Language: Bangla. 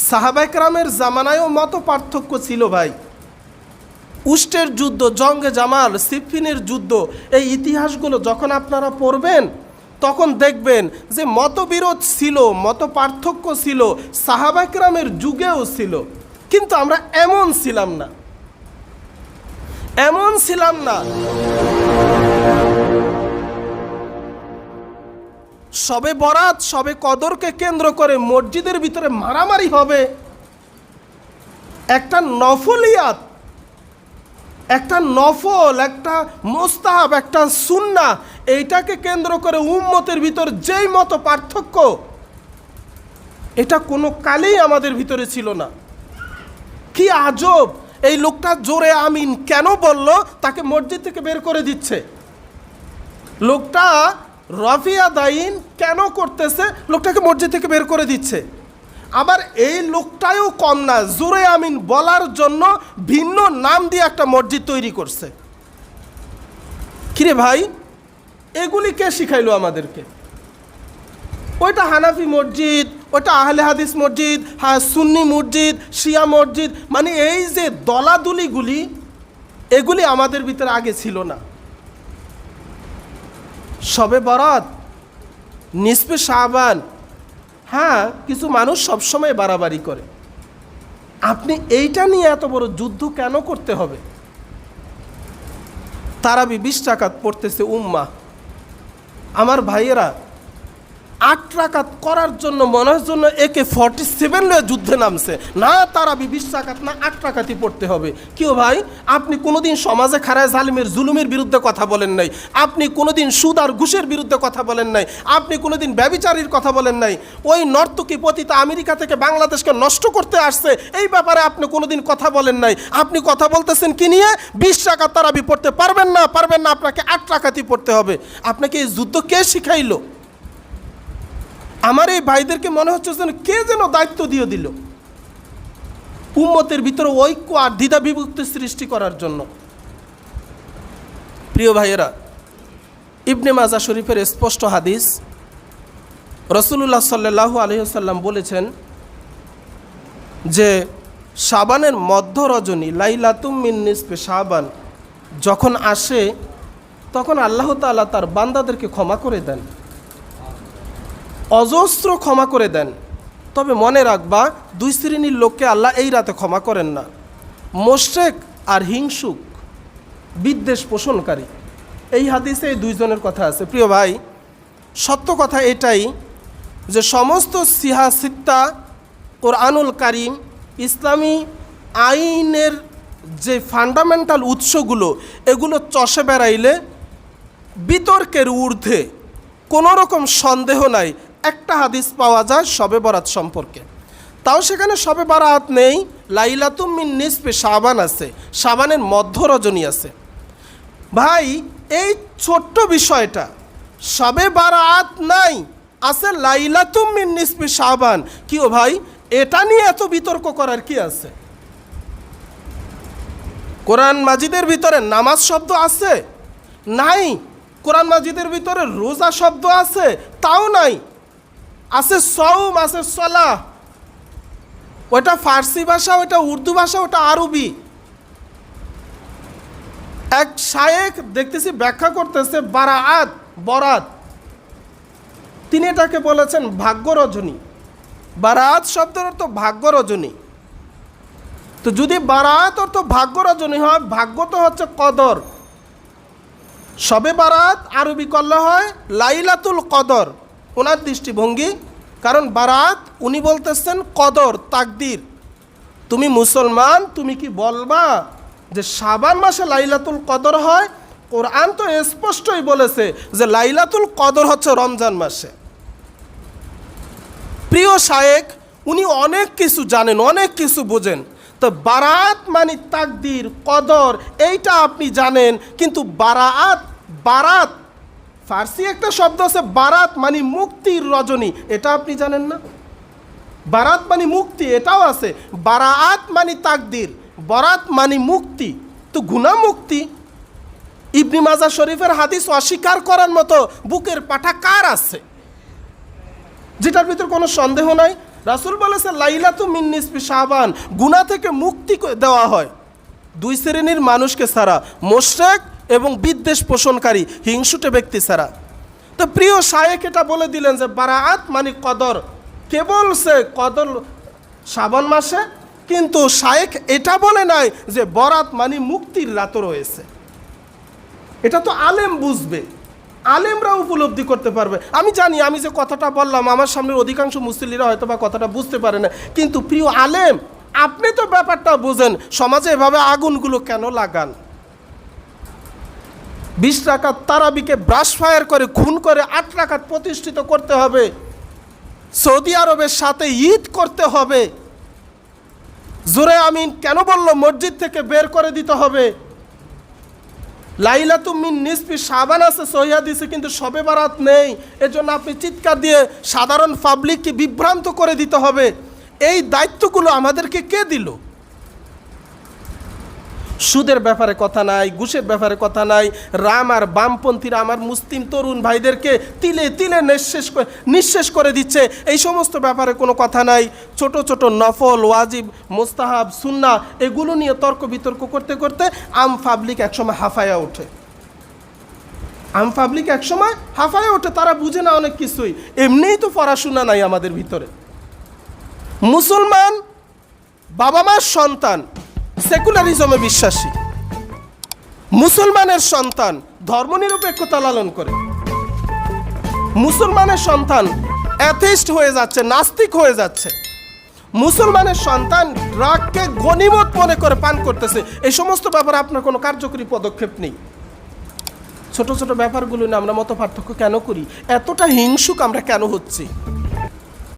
সাহাবায়ে কেরামের জামানায়ও মত পার্থক্য ছিল ভাই। উষ্টের যুদ্ধ, জঙ্গে জামাল, সিফিনের যুদ্ধ, এই ইতিহাসগুলো যখন আপনারা পড়বেন তখন দেখবেন যে মতবিরোধ ছিল, মত পার্থক্য ছিল, সাহাবায়ে কেরামের যুগেও ছিল। কিন্তু আমরা এমন ছিলাম না, এমন ছিলাম না। শবে বরাত, শবে কদরকে কেন্দ্র করে মসজিদের ভিতরে মারামারি হবে, একটা নফলিয়াত, একটা নফল, একটা মুস্তাহাব, একটা সুন্নাহ, এইটাকে কেন্দ্র করে উম্মতের ভিতর যেই মত পার্থক্য, এটা কোনো কালেই আমাদের ভিতরে ছিল না। কি আজব! এই লোকটা জোরে আমিন কেন বলল, তাকে মসজিদ থেকে বের করে দিচ্ছে। লোকটা রফিয়া দাইন কেন করতেছে, লোকটাকে মসজিদ থেকে বের করে দিচ্ছে। আবার এই লোকটাও কম না, জোরে আমিন বলার জন্য ভিন্ন নাম দিয়ে একটা মসজিদ তৈরি করছে। কিরে ভাই, এগুলি কে শিখাইলো আমাদেরকে? ওইটা হানাফি মসজিদ, ওইটা আহলে হাদিস মসজিদ, হ্যাঁ সুন্নি মসজিদ, শিয়া মসজিদ, মানে এই যে দলাদুলিগুলি, এগুলি আমাদের ভিতরে আগে ছিল না। শবে বরাত, নিসফে শাবান, হ্যাঁ কিছু মানুষ সবসময় বাড়াবাড়ি করে। আপনি এইটা নিয়ে এত বড় যুদ্ধ কেন করতে হবে? তারাবি 20 রাকাত পড়তেছে উম্মাহ। আমার ভাইয়েরা 8 রাকাত করার জন্য মনের জন্য AK-47 লয়ে যুদ্ধে নামছে। না তারাবি 20 রাকাত না, 8 রাকাতই পড়তে হবে। কেউ ভাই, আপনি কোনোদিন সমাজে খারায় জালিমের জুলুমের বিরুদ্ধে কথা বলেন নাই, আপনি কোনোদিন সুদ আর ঘুষের বিরুদ্ধে কথা বলেন নাই, আপনি কোনোদিন ব্যভিচারীর কথা বলেন নাই, ওই নর্তকী পতিতা আমেরিকা থেকে বাংলাদেশকে নষ্ট করতে আসছে এই ব্যাপারে আপনি কোনোদিন কথা বলেন নাই। আপনি কথা বলতেছেন কি নিয়ে? 20 রাকাত তারাবি পড়তে পারবেন না, আপনাকে 8 রাকাতই পড়তে হবে। আপনাকে এই যুদ্ধ কে শিখাইলো? আমার এই ভাইদেরকে মনে হচ্ছে যেন কে যেন দায়িত্ব দিয়ে দিল উম্মতের ভিতরে ঐক্য আর দ্বিধা বিভক্তি সৃষ্টি করার জন্য। প্রিয় ভাইয়েরা, ইবনে মাজাহ শরীফের স্পষ্ট হাদিস, রাসূলুল্লাহ সাল্লাল্লাহু আলাইহি ওয়াসাল্লাম বলেছেন যে শাবানের মধ্য রজনী, লাইলাতুম মিন নিসফি শাবান যখন আসে, তখন আল্লাহ তাআলা তার বান্দাদেরকে ক্ষমা করে দেন, অজস্র ক্ষমা করে দেন। তবে মনে রাখবা, 2 শ্রেণীর লোককে আল্লাহ এই রাতে ক্ষমা করেন না: মুশরিক আর হিংসুক, বিদ্বেষ পোষণকারী। এই হাদিসে এই 2 জনের কথা আছে। প্রিয় ভাই, সত্য কথা এটাই যে সমস্ত সিহা সিত্তা, কোরআনুল কারিম, ইসলামী আইনের যে ফান্ডামেন্টাল উৎসগুলো, এগুলো চষে বেড়াইলে বিতর্কের ঊর্ধ্বে কোনো রকম সন্দেহ নাই একটা হাদিস পাওয়া যায় শবে বরাত সম্পর্কে। তাও সেখানে শবে বরাত নেই, লাইলাতুম মিন নিসফি শাবান আছে, শাবানের মধ্য রজনী আছে। ভাই, এই ছোট্ট বিষয়টা, শবে বরাত নাই, আছে লাইলাতুম মিন নিসফি শাবান, কি ও ভাই, এটা নিয়ে এত বিতর্ক করার কি আছে? কোরআন মাজিদের ভিতরে নামাজ শব্দ আছে? নাই। কোরআন মাজিদের ভিতরে রোজা শব্দ আছে? তাও নাই। আছে সওম, আছে সালাহ, ওটা ফার্সি ভাষা, ওটা উর্দু ভাষা, ওটা আরবি। এক শায়েখ দেখতেছি ব্যাখ্যা করতেছে বারাত, বরাত, তিনি এটাকে বলেছেন ভাগ্য রজনী। বারাত শব্দের অর্থ ভাগ্য রজনী। তো যদি বারাত অর্থ ভাগ্য রজনী হয়, ভাগ্য তো হচ্ছে কদর। শবে বারাত আরবি করলে হয় লাইলাতুল কদর, ওনার দৃষ্টিভঙ্গি। কারণ বারাত উনি বলতেছেন কদর, তাকদির। তুমি মুসলমান, তুমি কি বলবা যে শাবান মাসে লাইলাতুল কদর হয়? কোরআন তো স্পষ্টই বলেছে যে লাইলাতুল কদর হচ্ছে রমজান মাসে। প্রিয় শায়েখ, উনি অনেক কিছু জানেন, অনেক কিছু বোঝেন। তো বারাত মানে তাকদির, কদর, এইটা আপনি জানেন। কিন্তু বারাত ফার্সি একটা শব্দ আছে, বারাত মানে মুক্তির রজনী, এটা আপনি জানেন না? বারাত মানে মুক্তি, এটাও আছে। বারাত মানে তাকদির, বরাত মানে মুক্তি। তো গুনাহ মুক্তি। ইবনে মাজাহ শরীফের হাদিস অস্বীকার করার মতো বুকের পাঠা কার আছে? যেটার ভিতর কোনো সন্দেহ নাই। রাসূল বলেছে লাইলাতু মিন নিসফি শাবান, গুনাহ থেকে মুক্তি দেওয়া হয় দুই শ্রেণীর মানুষকে ছাড়া, মুশরিক এবং বিদ্বেষ পোষণকারী হিংসুটে ব্যক্তি ছাড়া। তো প্রিয় শায়েখ এটা বলে দিলেন যে বারাআত মানে কদর, কেবল সে কদর শাবান মাসে, কিন্তু শায়েখ এটা বলে নাই যে বরাত মানে মুক্তির রাতও রয়েছে। এটা তো আলেম বুঝবে, আলেমরা উপলব্ধি করতে পারবে। আমি জানি আমি যে কথাটা বললাম আমার সামনের অধিকাংশ মুসল্লিরা হয়তো বা কথাটা বুঝতে পারে না, কিন্তু প্রিয় আলেম আপনি তো ব্যাপারটা বুঝেন, সমাজে এভাবে আগুনগুলো কেন লাগান? 20 রাকাত তারাবিকে ব্রাশ ফায়ার করে খুন করে 8 রাকাত প্রতিষ্ঠিত করতে হবে, সৌদি আরবের সাথে ঈদ করতে হবে। জোরে আমিন কেন বলল? মসজিদ থেকে বের করে দিতে হবে। লাইলাতু মিন নিসফি শাবান আছে সহিহ হাদিসে, কিন্তু শবে বারাত নেই। এজন্য আপনি চিৎকার দিয়ে সাধারণ পাবলিককে বিভ্রান্ত করে দিতে হবে। এই দায়িত্বগুলো আমাদেরকে কে দিল? সুদের ব্যাপারে কথা নাই, ঘুষের ব্যাপারে কথা নাই। রাম আর বামপন্থীরা আমার মুসলিম তরুণ ভাইদেরকে তিলে তিলে নিঃশেষ করে দিচ্ছে, এই সমস্ত ব্যাপারে কোনো কথা নাই। ছোট ছোট নফল, ওয়াজিব, মুস্তাহাব, সুন্নাহ এগুলো নিয়ে তর্ক বিতর্ক করতে করতে আম পাবলিক একসময় হাফায়া ওঠে। আম পাবলিক একসময় হাফায়া ওঠে, তারা বুঝে না অনেক কিছুই। এমনিই তো পড়াশোনা নাই আমাদের ভিতরে। মুসলমান বাবা মার সন্তান সেকুলারিজমে বিশ্বাসী, মুসলমানের সন্তান ধর্মনিরপেক্ষতা লালন করে, মুসলমানের সন্তান অ্যাথিস্ট হয়ে যাচ্ছে, নাস্তিক হয়ে যাচ্ছে, মুসলমানের সন্তান রাগকে গনিমত মনে করে পান করতেছে। এই সমস্ত ব্যাপারে আপনার কোনো কার্যকরী পদক্ষেপ নেই। ছোট ছোট ব্যাপারগুলো নিয়ে আমরা মত পার্থক্য কেন করি? এতটা হিংসুক আমরা কেন হচ্ছি?